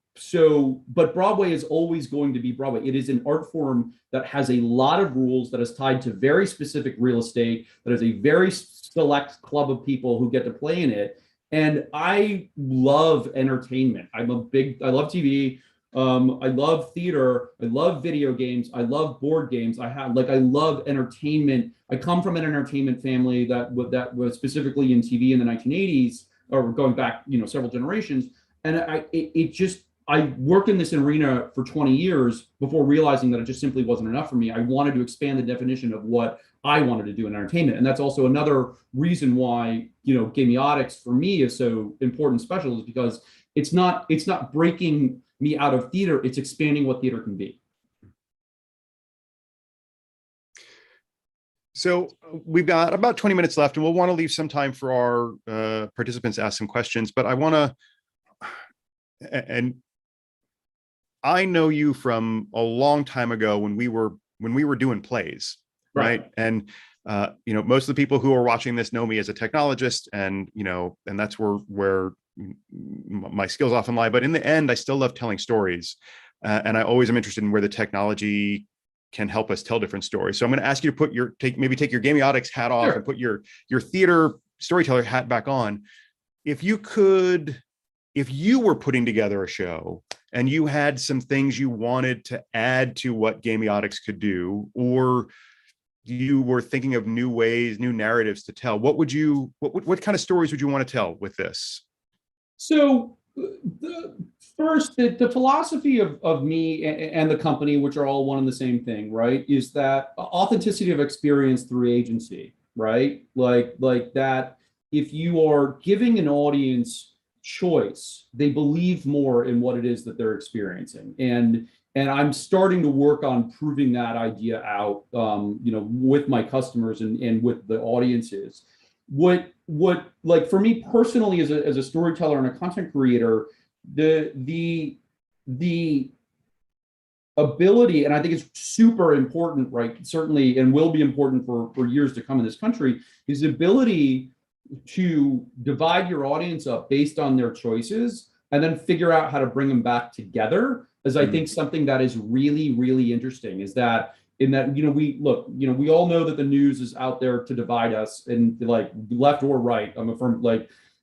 but Broadway is always going to be Broadway. It is an art form that has a lot of rules, that is tied to very specific real estate, that is a very select club of people who get to play in it. And I love entertainment. I love TV. I love theater. I love video games. I love board games. I love entertainment. I come from an entertainment family that was specifically in TV in the 1980s, or going back, several generations. And I worked in this arena for 20 years before realizing that it just simply wasn't enough for me. I wanted to expand the definition of what I wanted to do in entertainment. And that's also another reason why, Gamiotics for me is so important and special, is because it's not breaking me out of theater, it's expanding what theater can be. So we've got about 20 minutes left, and we'll want to leave some time for our participants to ask some questions, but I want to, and I know you from a long time ago when we were doing plays, right? And most of the people who are watching this know me as a technologist, and and that's where my skills often lie. But in the end, I still love telling stories, and I always am interested in where the technology can help us tell different stories. So I'm going to ask you to maybe take your Gamiotics hat off and put your theater storyteller hat back on. If you were putting together a show and you had some things you wanted to add to what Gamiotics could do, or you were thinking of new ways, new narratives to tell, what kind of stories would you want to tell with this? So the philosophy of me and the company, which are all one and the same thing, right, is that authenticity of experience through agency, right? Like that if you are giving an audience choice, they believe more in what it is that they're experiencing. And I'm starting to work on proving that idea out, with my customers and with the audiences. What like for me personally as a storyteller and a content creator, the ability, and I think it's super important, right, certainly, and will be important for years to come in this country, is the ability to divide your audience up based on their choices and then figure out how to bring them back together, is I think something that is really, really interesting. Is that we all know that the news is out there to divide us, and like left or right. I'm a firm,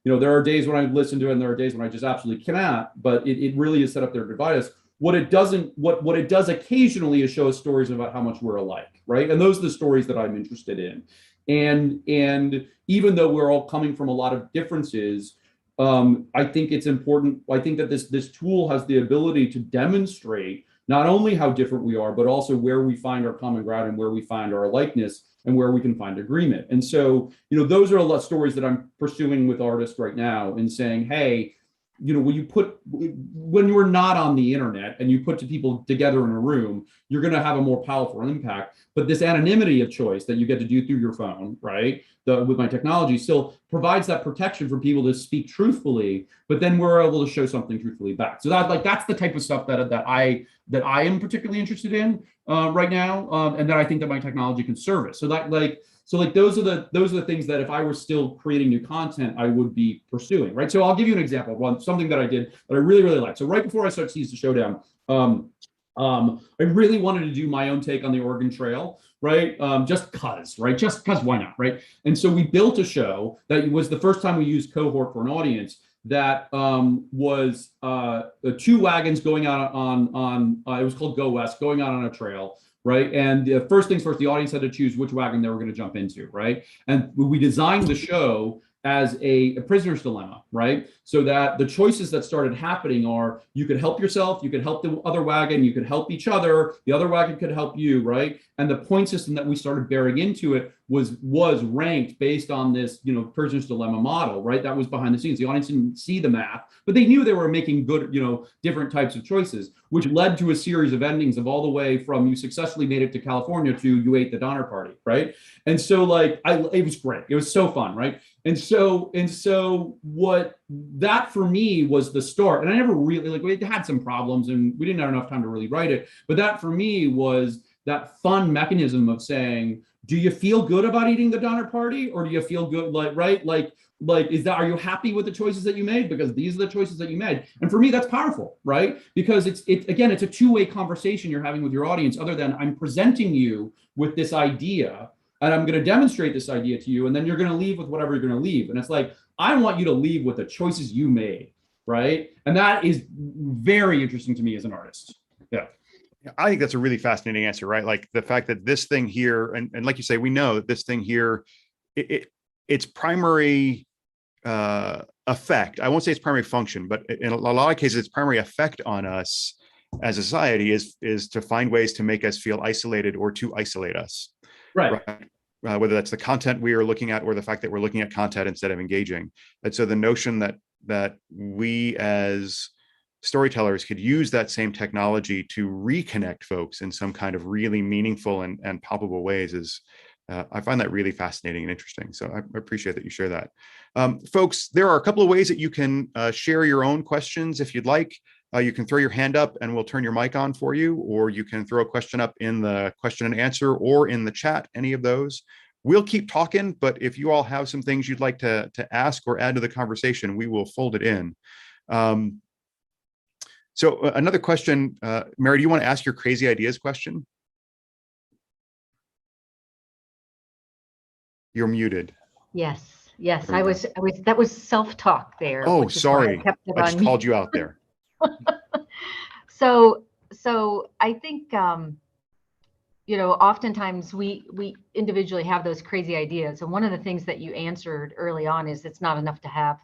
there are days when I listen to it and there are days when I just absolutely cannot, but it really is set up there to divide us. What it does occasionally is show us stories about how much we're alike, right? And those are the stories that I'm interested in. And even though we're all coming from a lot of differences, I think it's important. I think that this tool has the ability to demonstrate not only how different we are, but also where we find our common ground and where we find our likeness and where we can find agreement. And so, those are a lot of stories that I'm pursuing with artists right now, and saying, hey, when you're not on the internet and you put two people together in a room, you're going to have a more powerful impact. But this anonymity of choice that you get to do through your phone, right, with my technology, still provides that protection for people to speak truthfully, but then we're able to show something truthfully back. So that's the type of stuff that I am particularly interested in right now, and that I think that my technology can service. So those are the things that if I were still creating new content, I would be pursuing, right? So I'll give you an example of something that I did that I really, really liked. So right before I started Seize the Showdown, I really wanted to do my own take on the Oregon Trail, right? Just cause, why not, right? And so we built a show that was the first time we used Cohort for an audience that was two wagons going out on it was called Go West, going out on a trail. Right. And first things first, the audience had to choose which wagon they were going to jump into. Right. And we designed the show as a prisoner's dilemma. Right. So that the choices that started happening are you could help yourself, you could help the other wagon, you could help each other, the other wagon could help you. Right. And the point system that we started bearing into it was ranked based on this, prisoner's dilemma model. Right. That was behind the scenes. The audience didn't see the math, but they knew they were making good, different types of choices, which led to a series of endings of all the way from you successfully made it to California to you ate the Donner Party. Right. And so it was great. It was so fun. Right. And so what that for me was the start. And I never really we had some problems and we didn't have enough time to really write it. But that for me was that fun mechanism of saying, do you feel good about eating the Donner Party, or do you feel good, right? Are you happy with the choices that you made? Because these are the choices that you made. And for me, that's powerful, right? Because it's a two-way conversation you're having with your audience, other than I'm presenting you with this idea and I'm going to demonstrate this idea to you, and then you're going to leave with whatever you're going to leave. And it's like, I want you to leave with the choices you made, right? And that is very interesting to me as an artist. Yeah. I think that's a really fascinating answer, right? Like the fact that this thing here, and like you say, we know that this thing here, its primary effect, I won't say its primary function, but in a lot of cases, its primary effect on us as a society is to find ways to make us feel isolated or to isolate us. Right. Whether that's the content we are looking at or the fact that we're looking at content instead of engaging. And so the notion that we as storytellers could use that same technology to reconnect folks in some kind of really meaningful and palpable ways is, I find that really fascinating and interesting. So I appreciate that you share that. Folks, there are a couple of ways that you can share your own questions if you'd like. You can throw your hand up and we'll turn your mic on for you, or you can throw a question up in the question and answer or in the chat, any of those. We'll keep talking, but if you all have some things you'd like to ask or add to the conversation, we will fold it in. So another question, Mary, do you want to ask your crazy ideas question? You're muted. Yes, I was, that was self-talk there. Oh, sorry. I just called you out there. So I think, oftentimes we individually have those crazy ideas. And one of the things that you answered early on is it's not enough to have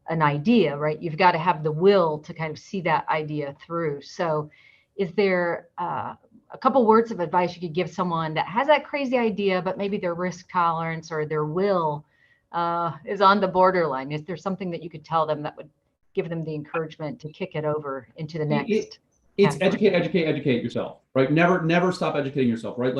an idea, right? You've got to have the will to kind of see that idea through. So is there a couple words of advice you could give someone that has that crazy idea, but maybe their risk tolerance or their will is on the borderline? Is there something that you could tell them that would give them the encouragement to kick it over into the next? It's educate yourself, right? Never stop educating yourself, right?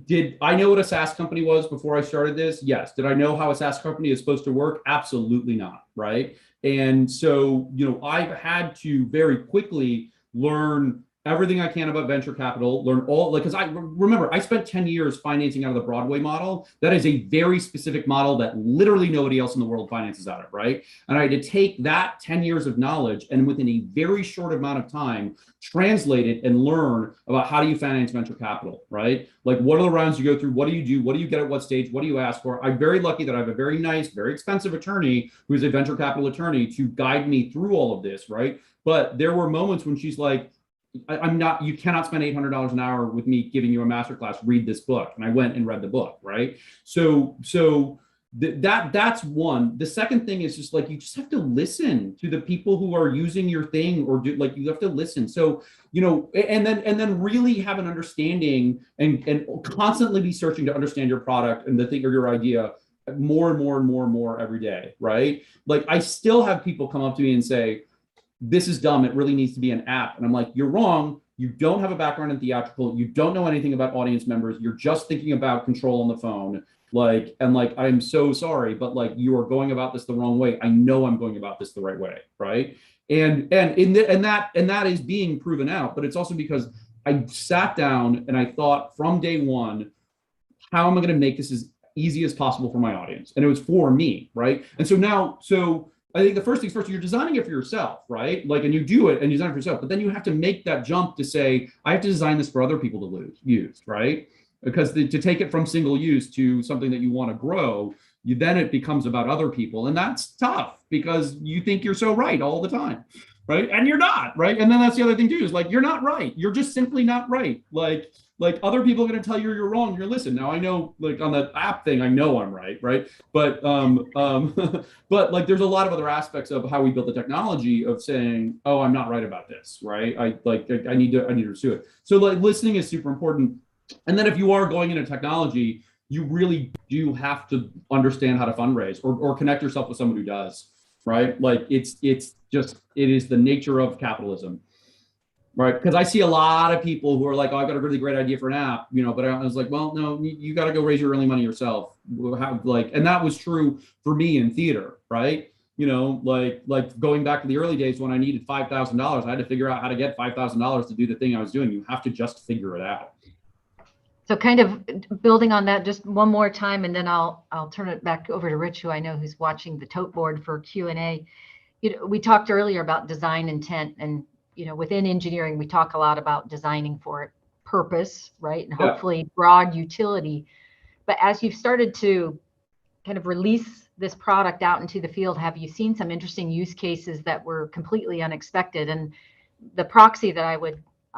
Did I know what a SaaS company was before I started this? Yes. Did I know how a SaaS company is supposed to work? Absolutely not, right? And so, I've had to very quickly learn everything I can about venture capital, learn all, because I remember I spent 10 years financing out of the Broadway model. That is a very specific model that literally nobody else in the world finances out of, right? And I had to take that 10 years of knowledge and within a very short amount of time, translate it and learn about how do you finance venture capital, right? Like what are the rounds you go through? What do you do? What do you get at what stage? What do you ask for? I'm very lucky that I have a very nice, very expensive attorney who's a venture capital attorney to guide me through all of this, right? But there were moments when she's like, you cannot spend $800 an hour with me giving you a masterclass, read this book. And I went and read the book, right? So that's one. The second thing is just like, you just have to listen to the people who are using your thing, or you have to listen. So, and then really have an understanding and constantly be searching to understand your product and the thing or your idea more and more every day, right? Like I still have people come up to me and say, this is dumb, it really needs to be an app. And I'm like, you're wrong. You don't have a background in theatrical. You don't know anything about audience members. You're just thinking about control on the phone. I'm so sorry, but you are going about this the wrong way. I know I'm going about this the right way, right? And that is being proven out, but it's also because I sat down and I thought from day one, how am I going to make this as easy as possible for my audience? And it was for me, right? And so I think the first things first, you're designing it for yourself, right? And you do it and you design it for yourself, but then you have to make that jump to say, I have to design this for other people to use, right? Because to take it from single use to something that you want to grow, then it becomes about other people. And that's tough because you think you're so right all the time, right? And you're not, right? And then that's the other thing too, is you're not right. You're just simply not right. Like other people are going to tell you you're wrong. You're listen. Now I know, on the app thing, I know I'm right, But but there's a lot of other aspects of how we built the technology of saying, oh, I'm not right about this, right? I need to pursue it. So listening is super important. And then if you are going into technology, you really do have to understand how to fundraise or connect yourself with someone who does, right? It is the nature of capitalism. Right, because I see a lot of people who are like, "Oh, I've got a really great idea for an app," But I was like, "Well, no, you got to go raise your early money yourself." And that was true for me in theater, right? Going back to the early days when I needed $5,000, I had to figure out how to get $5,000 to do the thing I was doing. You have to just figure it out. So kind of building on that just one more time, and then I'll turn it back over to Rich, who I know who's watching the tote board for Q&A. We talked earlier about design intent, and within engineering, we talk a lot about designing for purpose, right? And hopefully broad utility. But as you've started to kind of release this product out into the field, have you seen some interesting use cases that were completely unexpected? And the proxy that I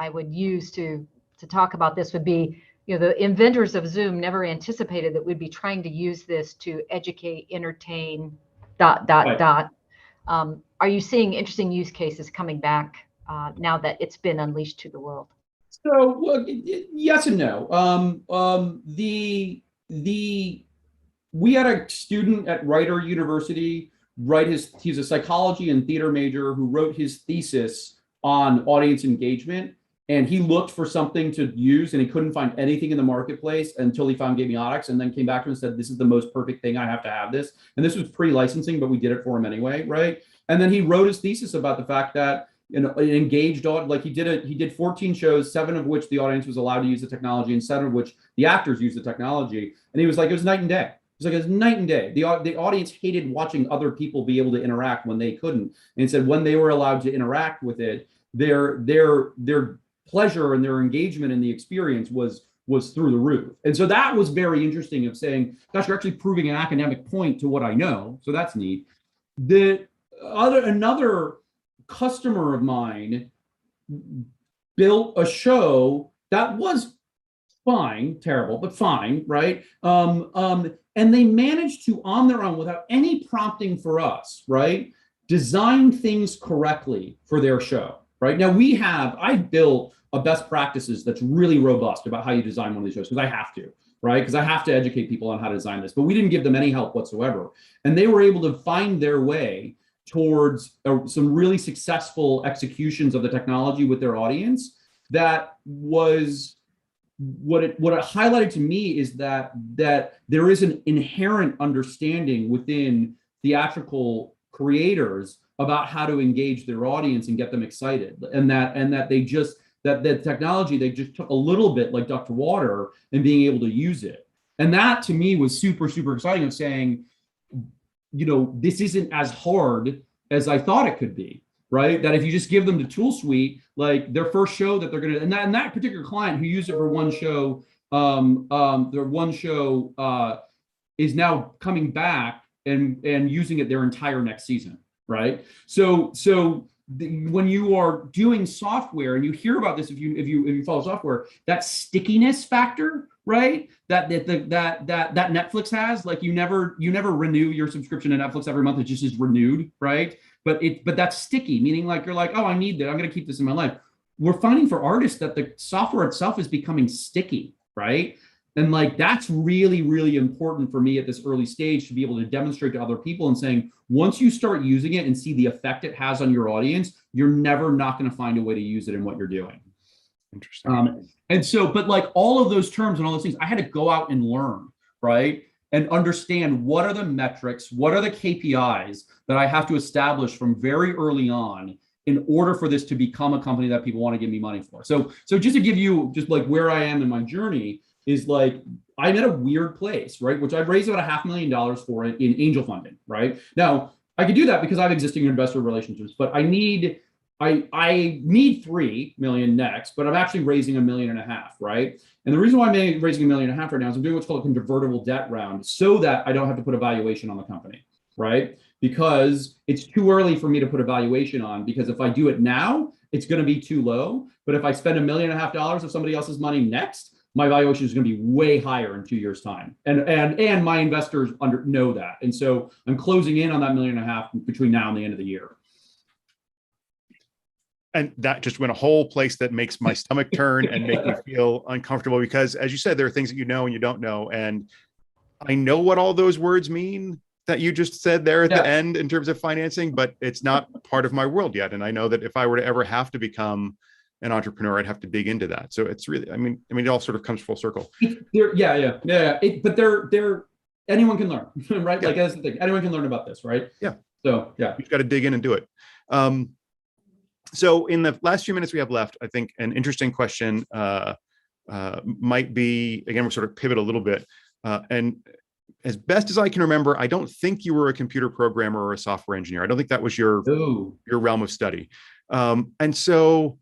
would use to talk about this would be, the inventors of Zoom never anticipated that we'd be trying to use this to educate, entertain, ... Are you seeing interesting use cases coming back now that it's been unleashed to the world? So, well, yes and no. We had a student at Rider University he's a psychology and theater major who wrote his thesis on audience engagement, and he looked for something to use and he couldn't find anything in the marketplace until he found Gamiotics, and then came back to him and said, this is the most perfect thing, I have to have this. And this was pre-licensing, but we did it for him anyway, right? And then he wrote his thesis about the fact that an engaged audience, like he did 14 shows, 7 of which the audience was allowed to use the technology, and 7 of which the actors used the technology. And he was like, it was night and day. It's like, it's night and day. The audience hated watching other people be able to interact when they couldn't. And he said when they were allowed to interact with it, their pleasure and their engagement in the experience was through the roof. And so that was very interesting, of saying, gosh, you're actually proving an academic point to what I know. So that's neat. Another customer of mine built a show that was fine, terrible, but fine, right? And they managed to, on their own, without any prompting for us, right, design things correctly for their show, right? Now I built a best practices that's really robust about how you design one of these shows, because I have to, right? Because I have to educate people on how to design this, but we didn't give them any help whatsoever. And they were able to find their way towards some really successful executions of the technology with their audience. That was what it highlighted to me, is that there is an inherent understanding within theatrical creators about how to engage their audience and get them excited, and that the technology, they just took a little bit like duck to water and being able to use it. And that to me was super, super exciting, of saying, this isn't as hard as I thought it could be, right? That if you just give them the tool suite, like their first show that they're going to, and that particular client who used it for one show, their one show is now coming back and using it their entire next season, right? So when you are doing software, and you hear about this, if you follow software, that stickiness factor, right? That Netflix has, like you never renew your subscription to Netflix every month. It just is renewed, right? But that's sticky, meaning like you're like, oh, I need that. I'm going to keep this in my life. We're finding for artists that the software itself is becoming sticky, right? And like, that's really, really important for me at this early stage, to be able to demonstrate to other people and saying, once you start using it and see the effect it has on your audience, you're never not going to find a way to use it in what you're doing. Interesting. And so, but like all of those terms and all those things, I had to go out and learn, right? And understand what are the metrics, what are the KPIs that I have to establish from very early on in order for this to become a company that people want to give me money for. So just to give you just like where I am in my journey, is like, I'm at a weird place, right? Which I've raised about $500,000 for in angel funding, right? Now, I could do that because I have existing investor relationships, but I need 3 million next, but I'm actually raising $1.5 million, right? And the reason why I'm raising $1.5 million right now is I'm doing what's called a convertible debt round, so that I don't have to put a valuation on the company, right? Because it's too early for me to put a valuation on, because if I do it now, it's going to be too low. But if I spend $1.5 million of somebody else's money next, my valuation is going to be way higher in 2 years' time. And my investors know that. And so I'm closing in on that $1.5 million between now and the end of the year. And that just went a whole place that makes my stomach turn and make me feel uncomfortable, because as you said, there are things that you know and you don't know. And I know what all those words mean that you just said there at the end in terms of financing, but it's not part of my world yet. And I know that if I were to ever have to become an entrepreneur, I'd have to dig into that. So it's really, I mean, it all sort of comes full circle. But anyone can learn, right? Yeah. Like that's the thing. Anyone can learn about this, right? Yeah. So yeah, you've got to dig in and do it. So in the last few minutes we have left, I think an interesting question might be, again, we'll sort of pivot a little bit. And as best as I can remember, I don't think you were a computer programmer or a software engineer. I don't think that was your realm of study. And so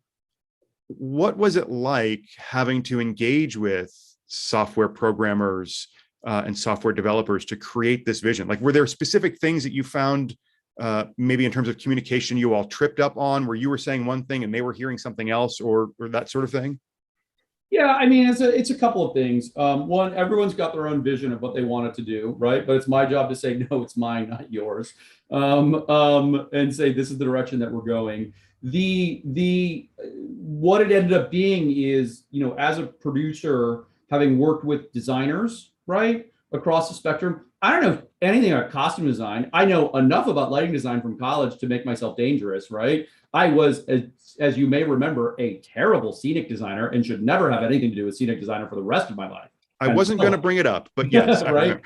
what was it like having to engage with software programmers and software developers to create this vision? Like, were there specific things that you found maybe in terms of communication you all tripped up on, where you were saying one thing and they were hearing something else, or that sort of thing? Yeah, I mean, it's a couple of things. One, everyone's got their own vision of what they want it to do, right? But it's my job to say, no, it's mine, not yours, and say this is the direction that we're going. What it ended up being is, as a producer, having worked with designers, right, across the spectrum, I don't know anything about costume design. I know enough about lighting design from college to make myself dangerous, right? I was, as you may remember, a terrible scenic designer and should never have anything to do with scenic designer for the rest of my life. I wasn't going to bring it up, but yes, right.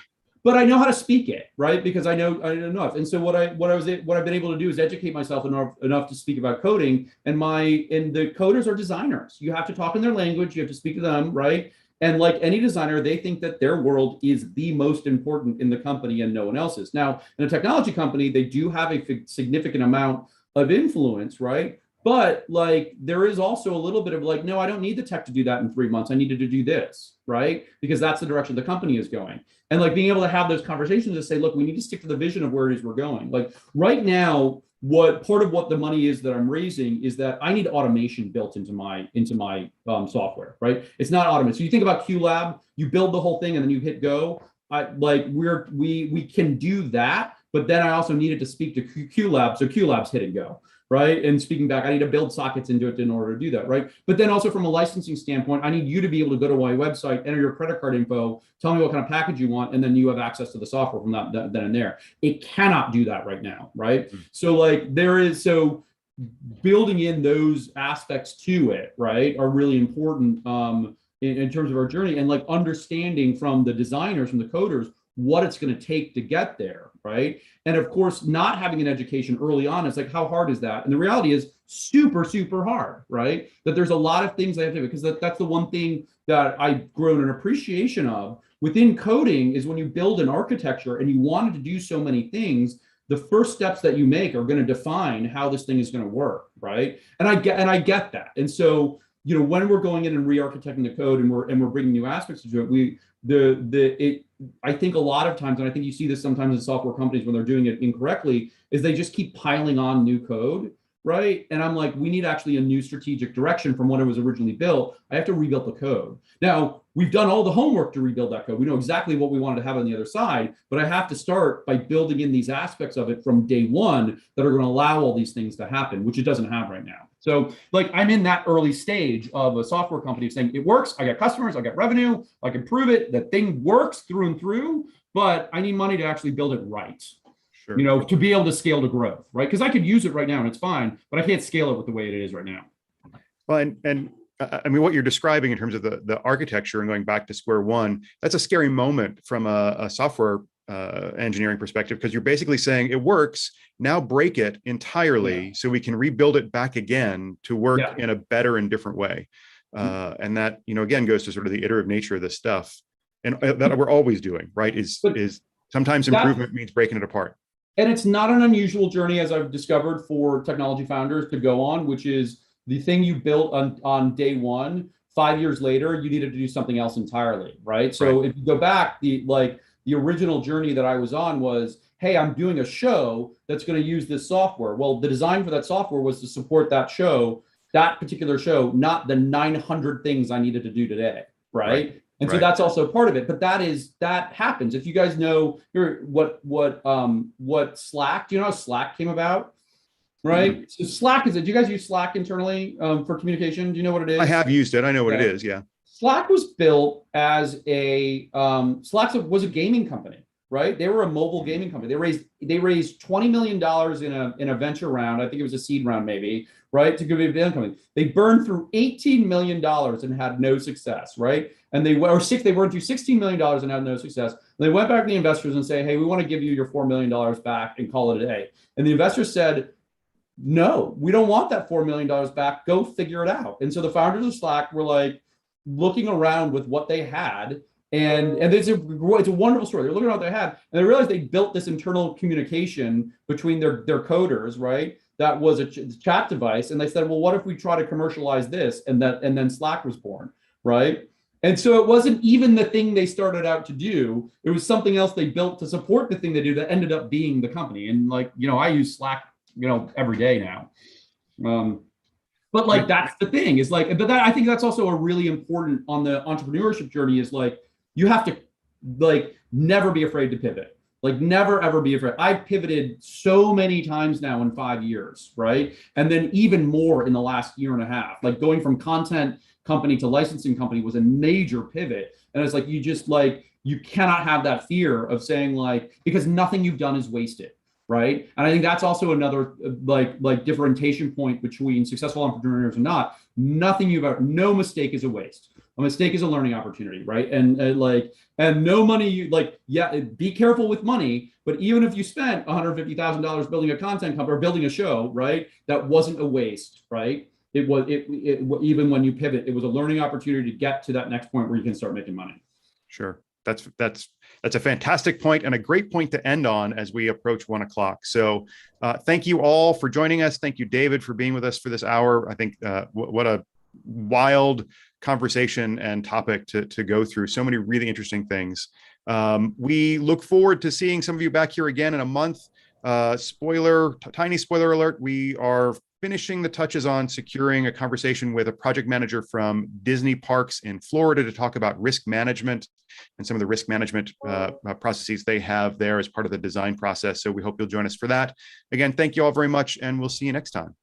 But I know how to speak it, right? Because I know enough. And so what I've been able to do is educate myself enough to speak about coding. And the coders are designers. You have to talk in their language. You have to speak to them, right? And like any designer, they think that their world is the most important in the company and no one else's. Now, in a technology company, they do have a significant amount of influence, right? But like, there is also a little bit of like, no, I don't need the tech to do that in 3 months. I needed to do this, right? Because that's the direction the company is going. And like being able to have those conversations to say, look, we need to stick to the vision of where it is we're going. Like right now, part of what the money is that I'm raising is that I need automation built into my software, right? It's not automated. So you think about QLab, you build the whole thing and then you hit go. We can do that, but then I also needed to speak to QLab, so QLab's hit and go, right? And speaking back, I need to build sockets into it in order to do that, right? But then also from a licensing standpoint, I need you to be able to go to my website, enter your credit card info, tell me what kind of package you want, and then you have access to the software from that then and there. It cannot do that right now, right? Mm-hmm. So like building in those aspects to it, right, are really important in terms of our journey, and like understanding from the designers, from the coders, what it's going to take to get there, right? And of course, not having an education early on, it's like, how hard is that? And the reality is super, super hard, right? That there's a lot of things I have to do, because that's the one thing that I've grown an appreciation of within coding is when you build an architecture and you wanted to do so many things, the first steps that you make are going to define how this thing is going to work, right? And I get that. And so, when we're going in and re-architecting the code and we're bringing new aspects to it, I think a lot of times, and I think you see this sometimes in software companies when they're doing it incorrectly, is they just keep piling on new code, right? And I'm like, we need actually a new strategic direction from when it was originally built. I have to rebuild the code. Now, we've done all the homework to rebuild that code. We know exactly what we wanted to have on the other side, but I have to start by building in these aspects of it from day one that are going to allow all these things to happen, which it doesn't have right now. So like, I'm in that early stage of a software company saying it works, I got customers, I got revenue, I can prove it, that thing works through and through, but I need money to actually build it right. Sure. To be able to scale to growth, right? Because I could use it right now and it's fine, but I can't scale it with the way it is right now. Well, and I mean, what you're describing in terms of the architecture and going back to square one, that's a scary moment from a software engineering perspective, because you're basically saying it works, now break it entirely so we can rebuild it back again to work in a better and different way. And that, again, goes to sort of the iterative nature of this stuff, and that we're always doing, right? Is sometimes improvement means breaking it apart. And it's not an unusual journey, as I've discovered, for technology founders to go on, which is the thing you built on day one, 5 years later, you needed to do something else entirely, right? So if you go back, the original journey that I was on was, hey, I'm doing a show that's going to use this software. Well, the design for that software was to support that show, that particular show, not the 900 things I needed to do today, right? And so that's also part of it. But that happens. If you guys know what Slack, do you know how Slack came about? Right. Mm-hmm. So Slack do you guys use Slack internally for communication? Do you know what it is? I have used it. I know what it is. Yeah. Slack was built as Slack was a gaming company, right? They were a mobile gaming company. They raised $20 million in a venture round. I think it was a seed round, maybe, right? To go be a gaming company. They burned through $18 million and had no success, right? And they burned through $16 million and had no success. And they went back to the investors and say, hey, we want to give you your $4 million back and call it a day. And the investors said, no, we don't want that $4 million back. Go figure it out. And so the founders of Slack were like, looking around with what they had. And it's a wonderful story. They're looking at what they had, and they realized they built this internal communication between their coders, right? That was a chat device. And they said, well, what if we try to commercialize this? And then Slack was born, right? And so it wasn't even the thing they started out to do. It was something else they built to support the thing they do that ended up being the company. And like, I use Slack, every day now. But like, that's the thing is like, but I think that's also a really important on the entrepreneurship journey is like, you have to like never be afraid to pivot. Like never, ever be afraid. I've pivoted so many times now in 5 years, right? And then even more in the last year and a half, like going from content company to licensing company was a major pivot. And it's like, you cannot have that fear of saying like, because nothing you've done is wasted. Right. And I think that's also another like differentiation point between successful entrepreneurs and not. No mistake is a waste. A mistake is a learning opportunity, right? And no money, be careful with money, but even if you spent $150,000 building a content company or building a show, right? That wasn't a waste, right? Even when you pivot, it was a learning opportunity to get to that next point where you can start making money. Sure. That's a fantastic point and a great point to end on as we approach 1 o'clock. So thank you all for joining us. Thank you, David, for being with us for this hour. I think what a wild conversation and topic to go through. So many really interesting things. We look forward to seeing some of you back here again in a month. Tiny spoiler alert, we are finishing the touches on securing a conversation with a project manager from Disney Parks in Florida to talk about risk management and some of the risk management processes they have there as part of the design process. So we hope you'll join us for that. Again, thank you all very much, and we'll see you next time.